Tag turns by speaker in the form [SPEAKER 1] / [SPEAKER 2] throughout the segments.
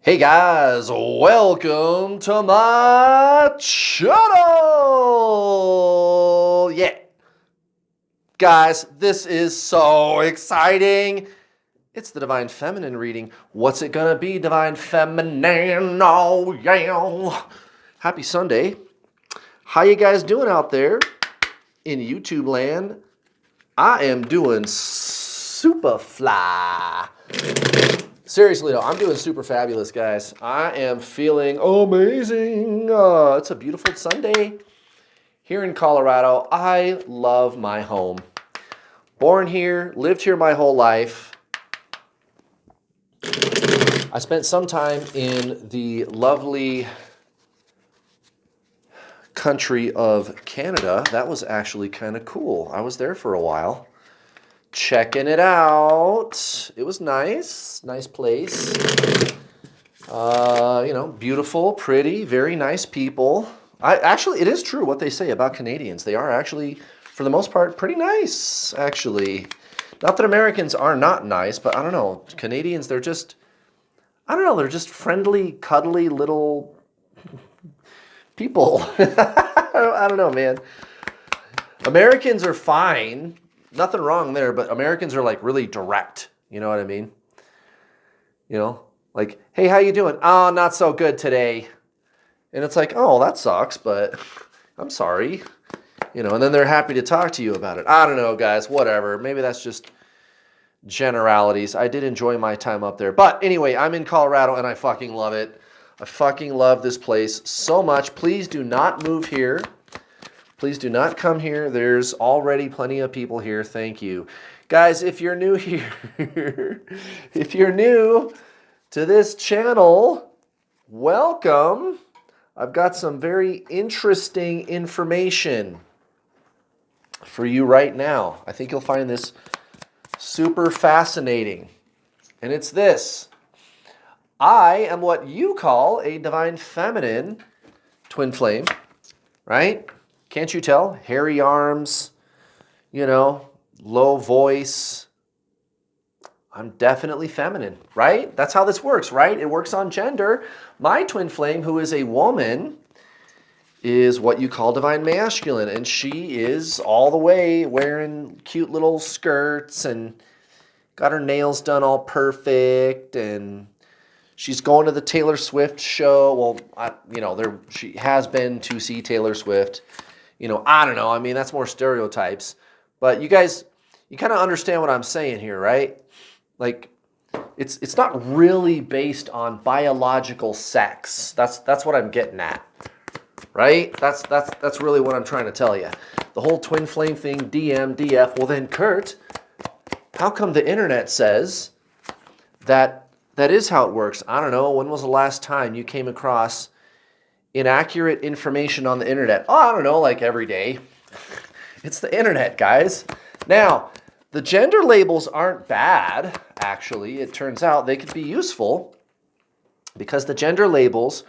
[SPEAKER 1] Hey guys, welcome to my channel! Yeah, guys, this is so exciting. It's the Divine Feminine reading. What's it gonna be, Divine Feminine? Oh, yeah. Happy Sunday. How you guys doing out there in YouTube land? I am doing super fly. Seriously though, I'm doing super fabulous, guys. I am feeling amazing. It's a beautiful Sunday here in Colorado. I love my home. Born here, lived here my whole life. I spent some time in the lovely country of Canada. That was actually kind of cool. I was there for a while. Checking it out. It was nice. Nice place. Beautiful, pretty, very nice people. It is true what they say about Canadians. They are actually, for the most part, pretty nice, actually. Not that Americans are not nice, but I don't know. Canadians, they're just friendly, cuddly little people. I don't know, man. Americans are fine. Nothing wrong there, but Americans are like really direct. You know what I mean? You know? Like, hey, how you doing? Oh, not so good today. And it's like, oh, that sucks, but I'm sorry. And then they're happy to talk to you about it. I don't know, guys, whatever. Maybe that's just generalities. I did enjoy my time up there. But anyway, I'm in Colorado and I fucking love it. I fucking love this place so much. Please do not move here. Please do not come here. There's already plenty of people here. Thank you. Guys, if you're new here, if you're new to this channel, welcome. I've got some very interesting information for you right now. I think you'll find this super fascinating. And it's this. I am what you call a divine feminine twin flame, right? Can't you tell? Hairy arms, low voice. I'm definitely feminine, right? That's how this works, right? It works on gender. My twin flame, who is a woman, is what you call divine masculine. And she is all the way wearing cute little skirts and got her nails done all perfect. And she's going to the Taylor Swift show. Well, she has been to see Taylor Swift. I don't know. I mean, that's more stereotypes. But you guys, you kind of understand what I'm saying here, right? Like, it's not really based on biological sex. That's what I'm getting at, right? That's really what I'm trying to tell you. The whole twin flame thing, DM, DF. Well, then, Kurt, how come the internet says that is how it works? I don't know. When was the last time you came across inaccurate information on the internet? Oh, I don't know, like every day. It's the internet, guys. Now, the gender labels aren't bad, actually. It turns out they could be useful because the gender labels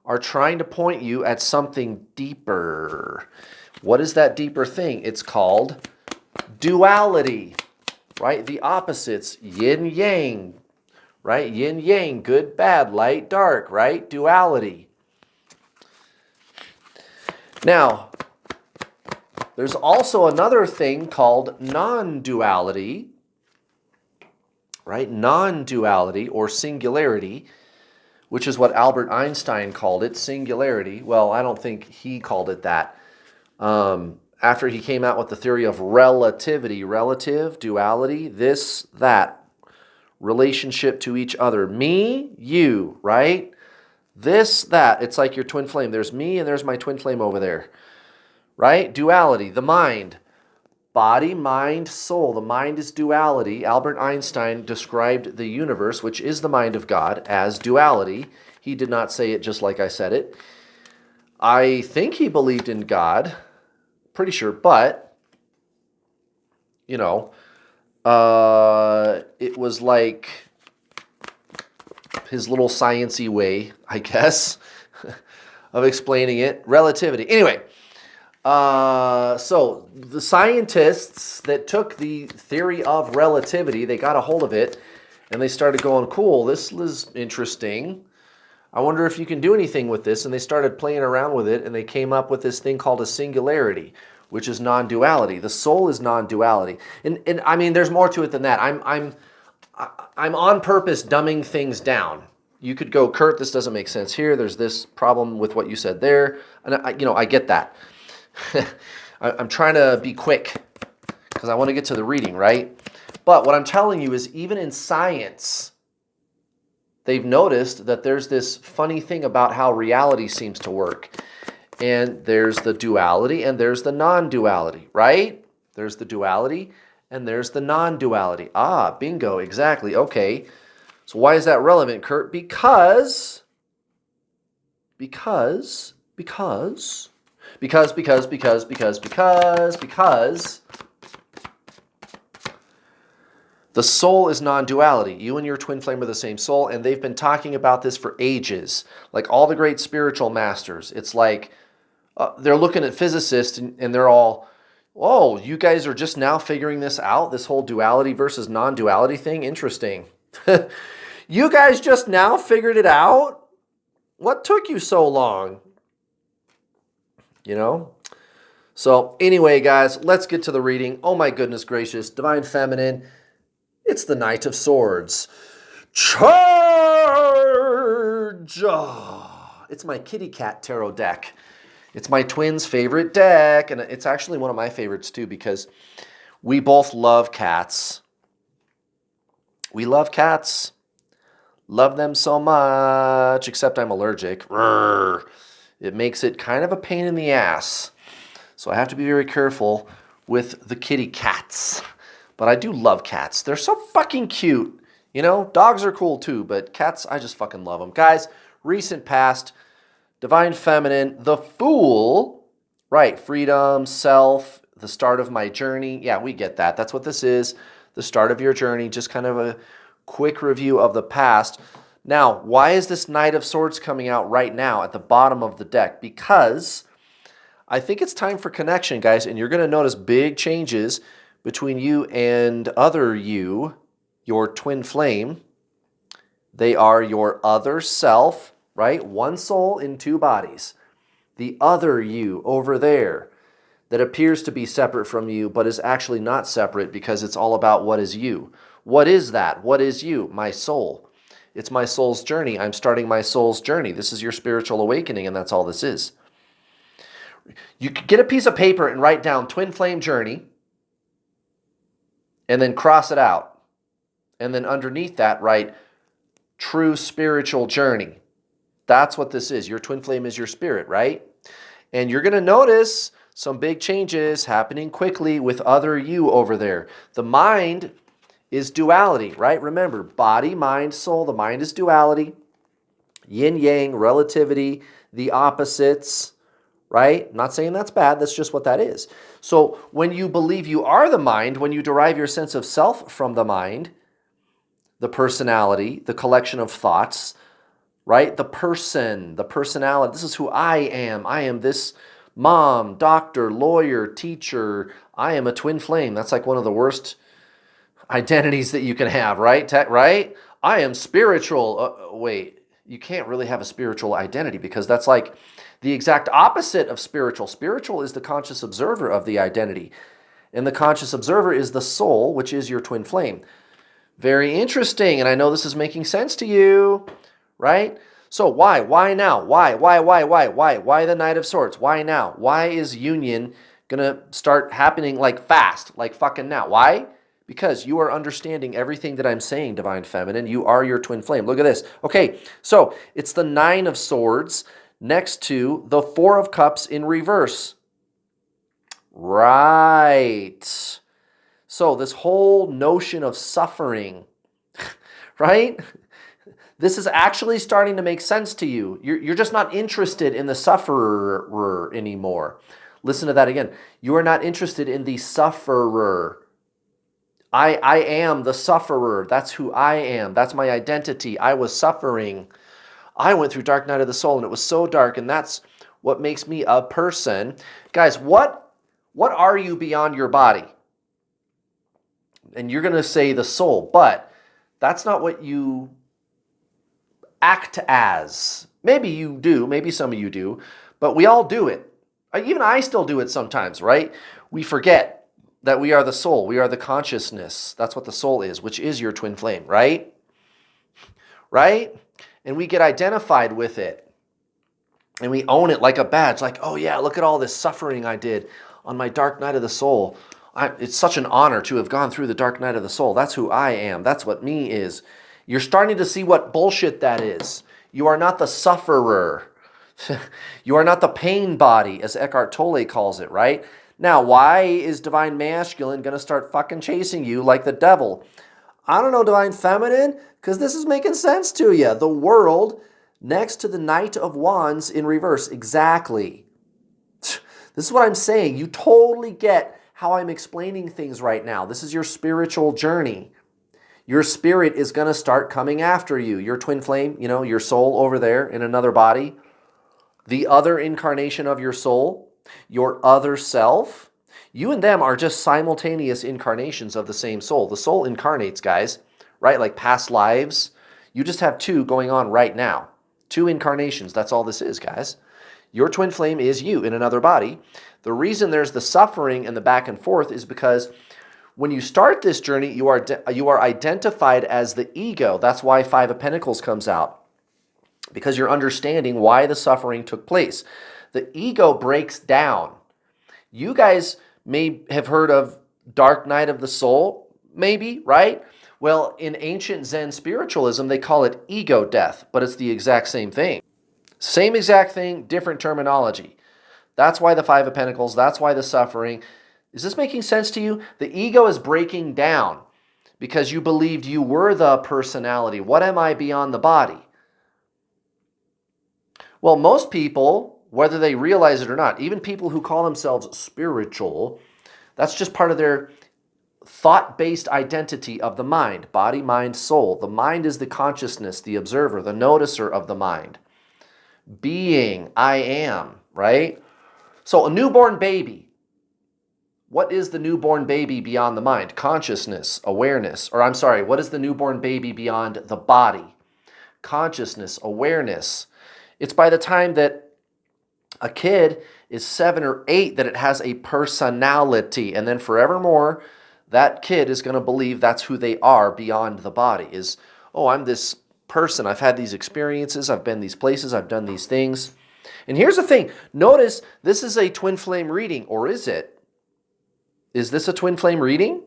[SPEAKER 1] are trying to point you at something deeper. What is that deeper thing? It's called duality, right? The opposites, yin yang, right? Yin yang, good, bad, light, dark, right? Duality. Now, there's also another thing called non-duality, right? Non-duality or singularity, which is what Albert Einstein called it, singularity. Well, I don't think he called it that. After he came out with the theory of relativity, relative, duality, this, that, relationship to each other. Me, you, right? This, that. It's like your twin flame. There's me and there's my twin flame over there. Right? Duality, the mind. Body, mind, soul. The mind is duality. Albert Einstein described the universe, which is the mind of God, as duality. He did not say it just like I said it. I think he believed in God. Pretty sure. But, it was like his little sciencey way, I guess, of explaining it. Relativity. Anyway. So the scientists that took the theory of relativity, they got a hold of it and they started going, cool, this is interesting. I wonder if you can do anything with this. And they started playing around with it, and they came up with this thing called a singularity, which is non-duality. The soul is non-duality. And I mean, there's more to it than that. I'm on purpose dumbing things down. You could go, Kurt, this doesn't make sense here. There's this problem with what you said there. And I get that. I'm trying to be quick because I want to get to the reading, right? But what I'm telling you is, even in science, they've noticed that there's this funny thing about how reality seems to work. And there's the duality and there's the non-duality, right? There's the duality and there's the non-duality. Ah, bingo, exactly. Okay. So why is that relevant, Kurt? Because the soul is non-duality. You and your twin flame are the same soul, and they've been talking about this for ages. Like all the great spiritual masters. It's like they're looking at physicists and they're all, oh, you guys are just now figuring this out, this whole duality versus non-duality thing? Interesting. You guys just now figured it out? What took you so long? You know? So anyway, guys, let's get to the reading. Oh my goodness gracious. Divine Feminine, it's the Knight of Swords. Charge! It's my kitty cat tarot deck. It's my twin's favorite deck, and it's actually one of my favorites too because we both love cats. We love cats. Love them so much, except I'm allergic. It makes it kind of a pain in the ass. So I have to be very careful with the kitty cats. But I do love cats. They're so fucking cute. You know, dogs are cool too, but cats, I just fucking love them. Guys, recent past, Divine Feminine, the Fool, right, freedom, self, the start of my journey. Yeah, we get that. That's what this is, the start of your journey, just kind of a quick review of the past. Now, why is this Knight of Swords coming out right now at the bottom of the deck? Because I think it's time for connection, guys, and you're going to notice big changes between you and other you, your twin flame. They are your other self, right? One soul in two bodies. The other you over there that appears to be separate from you, but is actually not separate because it's all about what is you. What is that? What is you? My soul. It's my soul's journey. I'm starting my soul's journey. This is your spiritual awakening, and that's all this is. You could get a piece of paper and write down twin flame journey, and then cross it out. And then underneath that, write true spiritual journey. That's what this is. Your twin flame is your spirit, right? And you're going to notice some big changes happening quickly with other you over there. The mind is duality, right? Remember, body, mind, soul. The mind is duality. Yin, yang, relativity, the opposites, right? I'm not saying that's bad. That's just what that is. So when you believe you are the mind, when you derive your sense of self from the mind, the personality, the collection of thoughts, right? The person, the personality. This is who I am. I am this mom, doctor, lawyer, teacher. I am a twin flame. That's like one of the worst identities that you can have, right? Right? I am spiritual. Wait, you can't really have a spiritual identity because that's like the exact opposite of spiritual. Spiritual is the conscious observer of the identity. And the conscious observer is the soul, which is your twin flame. Very interesting. And I know this is making sense to you, right? So why? Why now? Why? Why the Knight of Swords? Why now? Why is union going to start happening like fast, like fucking now? Why? Because you are understanding everything that I'm saying, Divine Feminine. You are your twin flame. Look at this. Okay, so it's the Nine of Swords next to the Four of Cups in reverse. Right. So this whole notion of suffering, right? This is actually starting to make sense to you. You're just not interested in the sufferer anymore. Listen to that again. You are not interested in the sufferer. I am the sufferer. That's who I am. That's my identity. I was suffering. I went through dark night of the soul, and it was so dark, and that's what makes me a person. Guys, what are you beyond your body? And you're going to say the soul, but that's not what you act as. Maybe you do, maybe some of you do, but we all do it. Even I still do it sometimes, right? We forget that we are the soul, we are the consciousness. That's what the soul is, which is your twin flame, right? Right? And we get identified with it. And we own it like a badge, like, oh yeah, look at all this suffering I did on my dark night of the soul. It's such an honor to have gone through the dark night of the soul. That's who I am. That's what me is. You're starting to see what bullshit that is. You are not the sufferer. You are not the pain body, as Eckhart Tolle calls it, right? Now, why is divine masculine going to start fucking chasing you like the devil? I don't know, divine feminine, because this is making sense to you. The world next to the Knight of Wands in reverse. Exactly. This is what I'm saying. You totally get how I'm explaining things right now. This is your spiritual journey. Your spirit is going to start coming after you. Your twin flame, you know, your soul over there in another body, the other incarnation of your soul, your other self. You and them are just simultaneous incarnations of the same soul. The soul incarnates, guys, right? Like past lives. You just have two going on right now. Two incarnations. That's all this is, guys. Your twin flame is you in another body. The reason there's the suffering and the back and forth is because when you start this journey, you are identified as the ego. That's why Five of Pentacles comes out, because you're understanding why the suffering took place. The ego breaks down. You guys may have heard of Dark Night of the Soul, maybe, right? Well, in ancient Zen spiritualism, they call it ego death, but it's the exact same thing. Same exact thing, different terminology. That's why the Five of Pentacles, that's why the suffering. Is this making sense to you? The ego is breaking down because you believed you were the personality. What am I beyond the body? Well, most people, whether they realize it or not, even people who call themselves spiritual, that's just part of their thought-based identity of the mind. Body, mind, soul. The mind is the consciousness, the observer, the noticer of the mind. Being, I am, right? So a newborn baby. What is the newborn baby beyond the mind? Consciousness, awareness. Or I'm sorry, what is the newborn baby beyond the body? Consciousness, awareness. It's by the time that a kid is 7 or 8 that it has a personality. And then forevermore, that kid is going to believe that's who they are beyond the body. Is, oh, I'm this person. I've had these experiences. I've been these places. I've done these things. And here's the thing. Notice this is a twin flame reading, or is it? Is this a twin flame reading?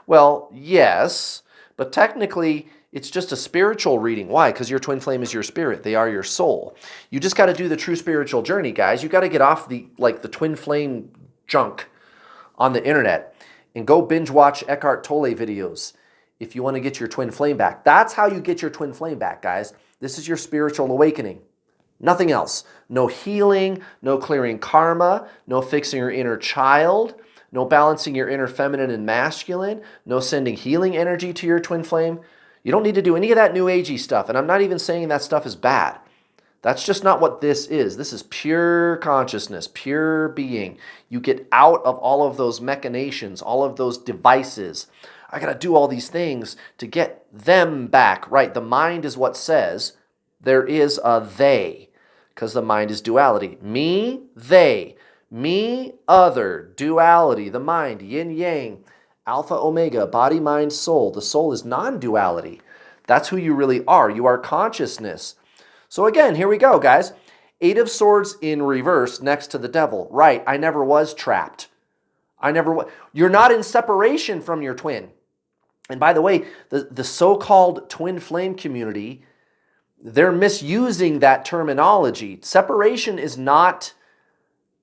[SPEAKER 1] Well, yes, but technically it's just a spiritual reading. Why? Because your twin flame is your spirit. They are your soul. You just got to do the true spiritual journey, guys. You got to get off the twin flame junk on the internet and go binge watch Eckhart Tolle videos if you want to get your twin flame back. That's how you get your twin flame back, guys. This is your spiritual awakening. Nothing else. No healing, no clearing karma, no fixing your inner child, no balancing your inner feminine and masculine, no sending healing energy to your twin flame. You don't need to do any of that new agey stuff. And I'm not even saying that stuff is bad. That's just not what this is. This is pure consciousness, pure being. You get out of all of those machinations, all of those devices. I got to do all these things to get them back, right? The mind is what says there is a they, because the mind is duality. Me, they. Me, other, duality, the mind, yin, yang, alpha, omega, body, mind, soul. The soul is non-duality. That's who you really are. You are consciousness. So again, here we go, guys. 8 of Swords in reverse next to the devil. Right, I never was trapped. I never was. You're not in separation from your twin. And by the way, the so-called twin flame community, they're misusing that terminology. Separation is not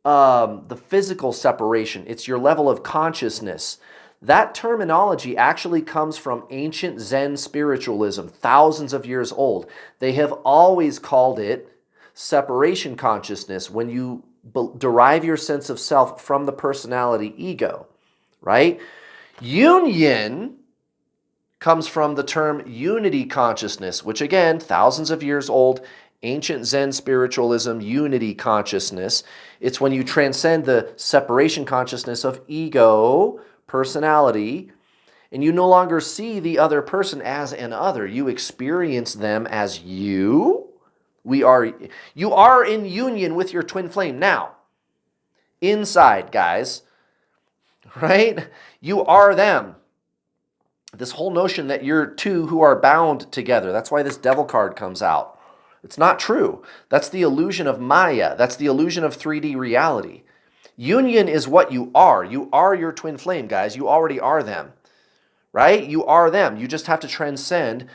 [SPEAKER 1] the physical separation. It's your level of consciousness. That terminology actually comes from ancient Zen spiritualism, thousands of years old. They have always called it separation consciousness when you derive your sense of self from the personality ego, right? Union comes from the term unity consciousness, which again, thousands of years old, ancient Zen spiritualism, unity consciousness. It's when you transcend the separation consciousness of ego, personality, and you no longer see the other person as an other. You experience them as you, You are in union with your twin flame now. Inside, guys, right? You are them. This whole notion that you're two who are bound together. That's why this devil card comes out. It's not true. That's the illusion of Maya. That's the illusion of 3D reality. Union is what you are. You are your twin flame, guys. You already are them, right? You are them. You just have to transcend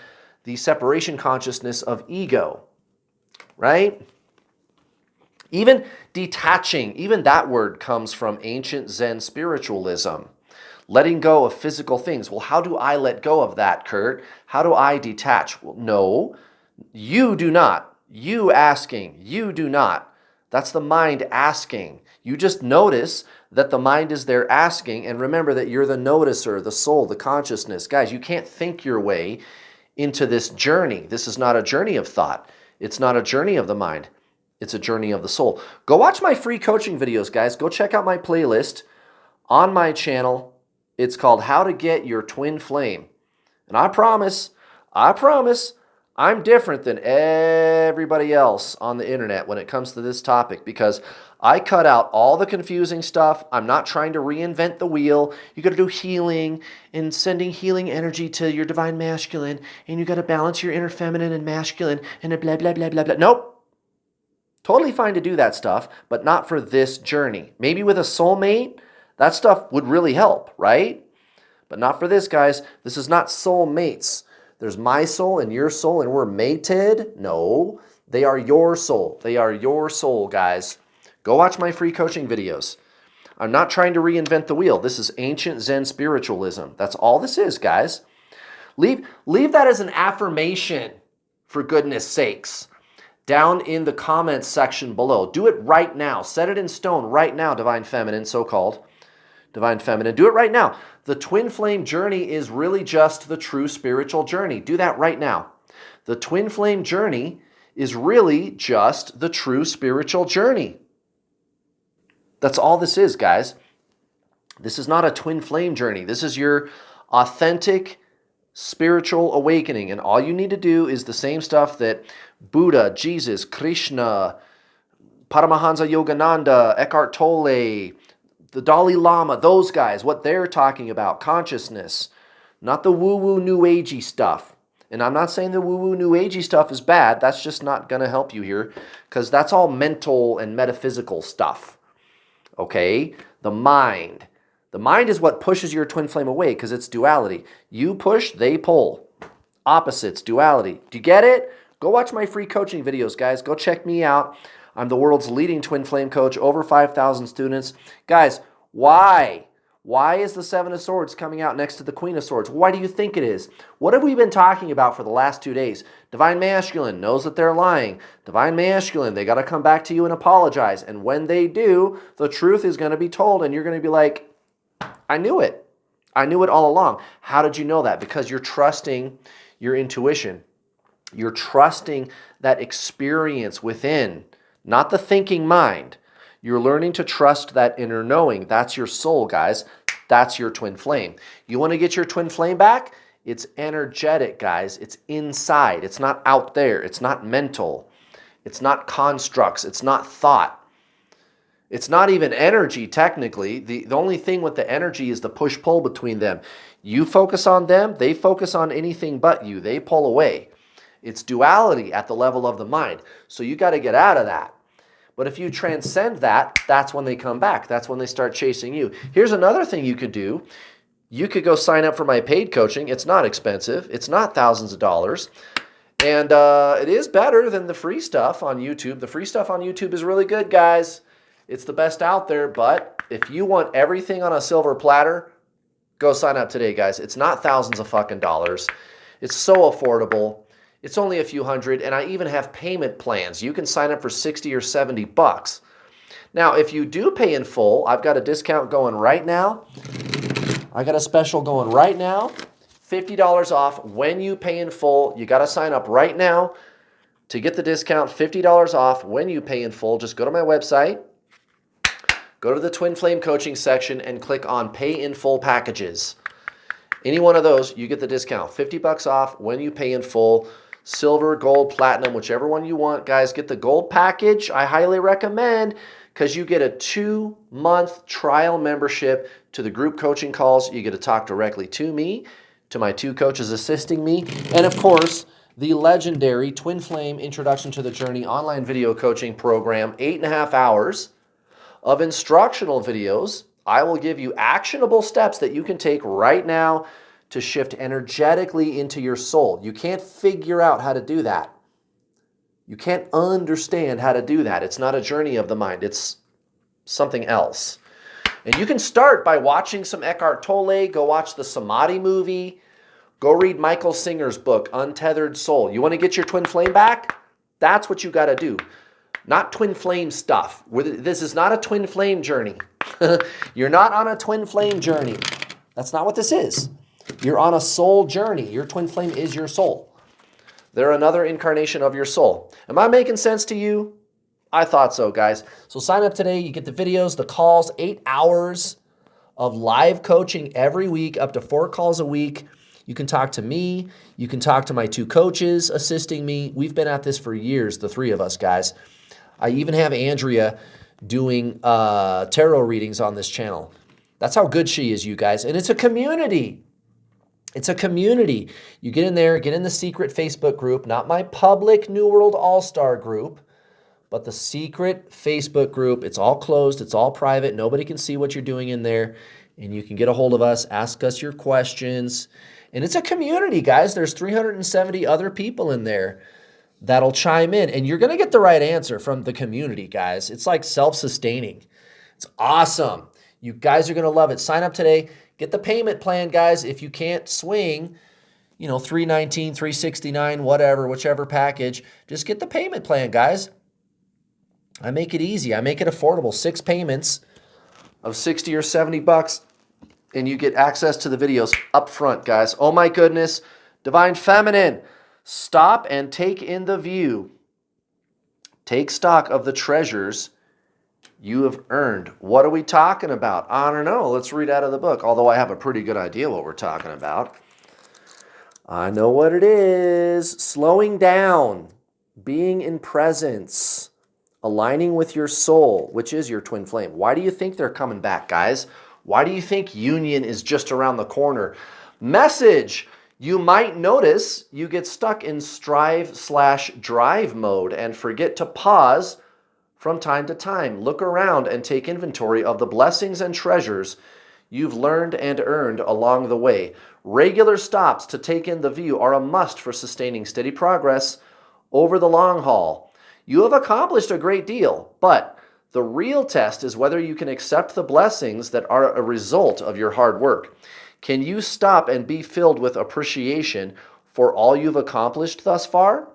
[SPEAKER 1] the separation consciousness of ego, right? Even detaching, even that word comes from ancient Zen spiritualism. Letting go of physical things. Well, how do I let go of that, Kurt? How do I detach? Well, no, you do not. You asking, you do not. That's the mind asking. You just notice that the mind is there asking, and remember that you're the noticer, the soul, the consciousness. Guys, you can't think your way into this journey. This is not a journey of thought. It's not a journey of the mind. It's a journey of the soul. Go watch my free coaching videos, guys. Go check out my playlist on my channel. It's called How to Get Your Twin Flame. And I promise, I'm different than everybody else on the internet when it comes to this topic because I cut out all the confusing stuff. I'm not trying to reinvent the wheel. You got to do healing and sending healing energy to your divine masculine, and you got to balance your inner feminine and masculine and blah, blah, blah, blah, blah. Nope. Totally fine to do that stuff, but not for this journey. Maybe with a soulmate, that stuff would really help, right? But not for this, guys. This is not soulmates. There's my soul and your soul, and we're mated. No, they are your soul. They are your soul, guys. Go watch my free coaching videos. I'm not trying to reinvent the wheel. This is ancient Zen spiritualism. That's all this is, guys. Leave that as an affirmation, for goodness sakes, down in the comments section below. Do it right now. Set it in stone right now, Divine Feminine, so-called. Divine Feminine. Do it right now. The twin flame journey is really just the true spiritual journey. Do that right now. The twin flame journey is really just the true spiritual journey. That's all this is, guys. This is not a twin flame journey. This is your authentic spiritual awakening. And all you need to do is the same stuff that Buddha, Jesus, Krishna, Paramahansa Yogananda, Eckhart Tolle, the Dalai Lama, those guys, what they're talking about, consciousness, not the woo-woo new agey stuff. And I'm not saying the woo-woo new agey stuff is bad. That's just not going to help you here because that's all mental and metaphysical stuff. Okay? The mind. The mind is what pushes your twin flame away because it's duality. You push, they pull. Opposites, duality. Do you get it? Go watch my free coaching videos, guys. Go check me out. I'm the world's leading twin flame coach, over 5,000 students. Guys, why? Why is the Seven of Swords coming out next to the Queen of Swords? Why do you think it is? What have we been talking about for the last 2 days? Divine Masculine knows that they're lying. Divine Masculine, they got to come back to you and apologize. And when they do, the truth is going to be told, and you're going to be like, I knew it. I knew it all along. How did you know that? Because you're trusting your intuition. You're trusting that experience within, not the thinking mind. You're learning to trust that inner knowing. That's your soul, guys. That's your twin flame. You want to get your twin flame back? It's energetic, guys. It's inside. It's not out there. It's not mental. It's not constructs. It's not thought. It's not even energy, technically. The only thing with the energy is the push-pull between them. You focus on them. They focus on anything but you. They pull away. It's duality at the level of the mind. So you got to get out of that. But if you transcend that, that's when they come back. That's when they start chasing you. Here's another thing you could do. You could go sign up for my paid coaching. It's not expensive. It's not thousands of dollars. And it is better than the free stuff on YouTube. The free stuff on YouTube is really good, guys. It's the best out there. But if you want everything on a silver platter, go sign up today, guys. It's not thousands of fucking dollars. It's so affordable. It's only a few hundred, and I even have payment plans. You can sign up for 60 or 70 bucks. Now, if you do pay in full, I've got a discount going right now. I got a special going right now. $50 off when you pay in full. You got to sign up right now to get the discount. $50 off when you pay in full. Just go to my website, go to the Twin Flame Coaching section, and click on Pay in Full Packages. Any one of those, you get the discount. $50 off when you pay in full. silver, gold, platinum, whichever one you want. Guys, get the gold package. I highly recommend, because you get a 2-month trial membership to the group coaching calls. You get to talk directly to me, to my 2 coaches assisting me, and of course, the legendary Twin Flame Introduction to the Journey online video coaching program, 8.5 hours of instructional videos. I will give you actionable steps that you can take right now to shift energetically into your soul. You can't figure out how to do that. You can't understand how to do that. It's not a journey of the mind. It's something else. And you can start by watching some Eckhart Tolle. Go watch the Samadhi movie. Go read Michael Singer's book, Untethered Soul. You want to get your twin flame back? That's what you got to do. Not twin flame stuff. This is not a twin flame journey. You're not on a twin flame journey. That's not what this is. You're on a soul journey. Your twin flame is your soul. They're another incarnation of your soul. Am I making sense to you? I thought so, guys. So sign up today. You get the videos, the calls, 8 hours of live coaching every week, up to 4 calls a week. You can talk to me. You can talk to my 2 coaches assisting me. We've been at this for years, the 3 of us, guys. I even have Andrea doing tarot readings on this channel. That's how good she is, you guys. And it's a community. It's a community. You get in there, get in the secret Facebook group, not my public New World All-Star group, but the secret Facebook group. It's all closed. It's all private. Nobody can see what you're doing in there. And you can get a hold of us, ask us your questions. And it's a community, guys. There's 370 other people in there that'll chime in. And you're going to get the right answer from the community, guys. It's like self-sustaining. It's awesome. You guys are going to love it. Sign up today. Get the payment plan, guys. If you can't swing, $319, $369, whatever, whichever package, just get the payment plan, guys. I make it easy. I make it affordable. 6 payments of 60 or 70 bucks, and you get access to the videos up front, guys. Oh my goodness. Divine Feminine, stop and take in the view. Take stock of the treasures you have earned. What are we talking about? I don't know. Let's read out of the book, although I have a pretty good idea what we're talking about. I know what it is. Slowing down, being in presence, aligning with your soul, which is your twin flame. Why do you think they're coming back, guys? Why do you think union is just around the corner? Message. You might notice you get stuck in strive/drive mode and forget to pause from time to time. Look around and take inventory of the blessings and treasures you've learned and earned along the way. Regular stops to take in the view are a must for sustaining steady progress over the long haul. You have accomplished a great deal, but the real test is whether you can accept the blessings that are a result of your hard work. Can you stop and be filled with appreciation for all you've accomplished thus far?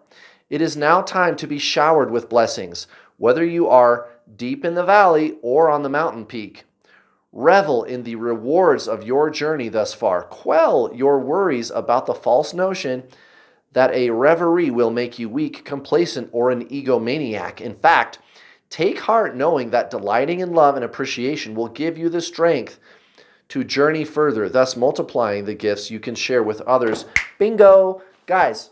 [SPEAKER 1] It is now time to be showered with blessings, whether you are deep in the valley or on the mountain peak. Revel in the rewards of your journey thus far. Quell your worries about the false notion that a reverie will make you weak, complacent, or an egomaniac. In fact, take heart knowing that delighting in love and appreciation will give you the strength to journey further, thus multiplying the gifts you can share with others. Bingo! Guys,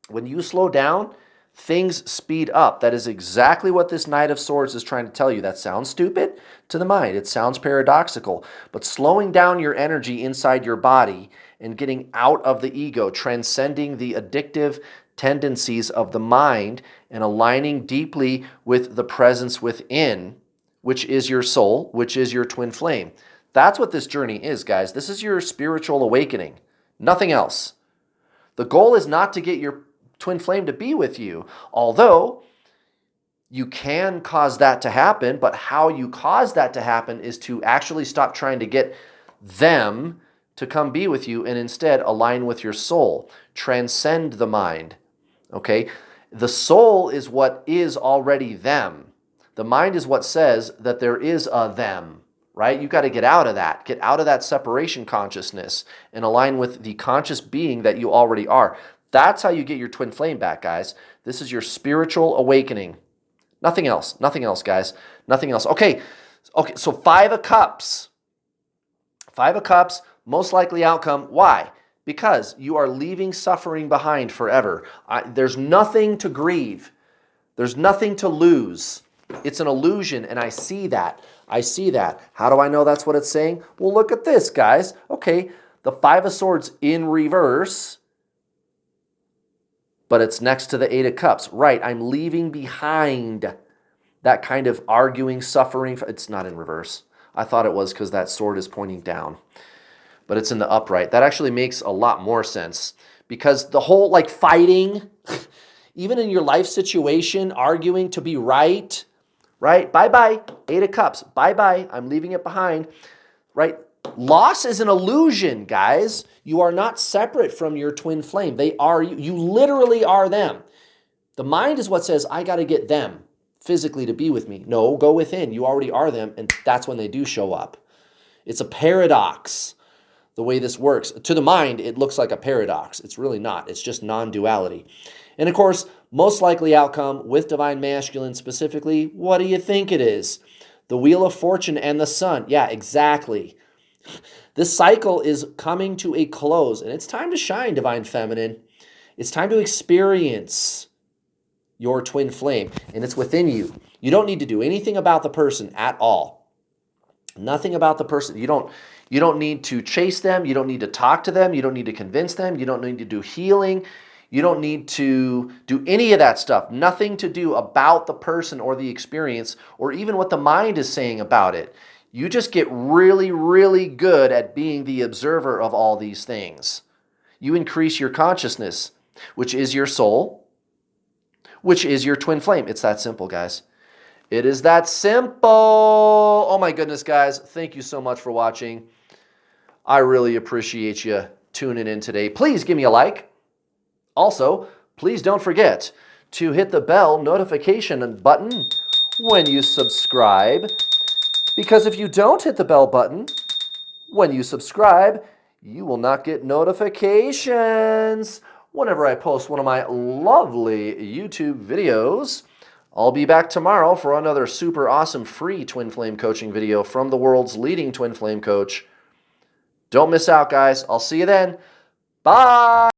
[SPEAKER 1] when you slow down, things speed up. That is exactly what this Knight of Swords is trying to tell you. That sounds stupid to the mind. It sounds paradoxical. But slowing down your energy inside your body and getting out of the ego, transcending the addictive tendencies of the mind and aligning deeply with the presence within, which is your soul, which is your twin flame. That's what this journey is, guys. This is your spiritual awakening. Nothing else. The goal is not to get your twin flame to be with you, although you can cause that to happen, but how you cause that to happen is to actually stop trying to get them to come be with you and instead align with your soul. Transcend the mind, okay? The soul is what is already them. The mind is what says that there is a them, right? You got to get out of that. Get out of that separation consciousness and align with the conscious being that you already are. That's how you get your twin flame back, guys. This is your spiritual awakening. Nothing else. Nothing else, guys. Nothing else. Okay, so 5 of Cups. 5 of Cups, most likely outcome. Why? Because you are leaving suffering behind forever. There's nothing to grieve. There's nothing to lose. It's an illusion, and I see that. I see that. How do I know that's what it's saying? Well, look at this, guys. Okay, the Five of Swords in reverse, but it's next to the Eight of Cups. Right, I'm leaving behind that kind of arguing, suffering. It's not in reverse. I thought it was because that sword is pointing down, but it's in the upright. That actually makes a lot more sense because the whole like fighting, even in your life situation, arguing to be right? Bye-bye, Eight of Cups. Bye-bye, I'm leaving it behind, right? Loss is an illusion, guys. You are not separate from your twin flame. They are you. You literally are them. The mind is what says, I got to get them physically to be with me. No, go within. You already are them, and that's when they do show up. It's a paradox, the way this works. To the mind, it looks like a paradox. It's really not. It's just non-duality. And of course, most likely outcome with Divine Masculine specifically, what do you think it is? The Wheel of Fortune and the Sun. Yeah, exactly. This cycle is coming to a close, and it's time to shine, Divine Feminine. It's time to experience your twin flame, and it's within you. You don't need to do anything about the person at all. Nothing about the person. You don't need to chase them. You don't need to talk to them. You don't need to convince them. You don't need to do healing. You don't need to do any of that stuff. Nothing to do about the person or the experience or even what the mind is saying about it. You just get really, really good at being the observer of all these things. You increase your consciousness, which is your soul, which is your twin flame. It's that simple, guys. It is that simple. Oh my goodness, guys. Thank you so much for watching. I really appreciate you tuning in today. Please give me a like. Also, please don't forget to hit the bell notification button when you subscribe, because if you don't hit the bell button when you subscribe, you will not get notifications whenever I post one of my lovely YouTube videos. I'll be back tomorrow for another super awesome free twin flame coaching video from the world's leading twin flame coach. Don't miss out, guys. I'll see you then. Bye.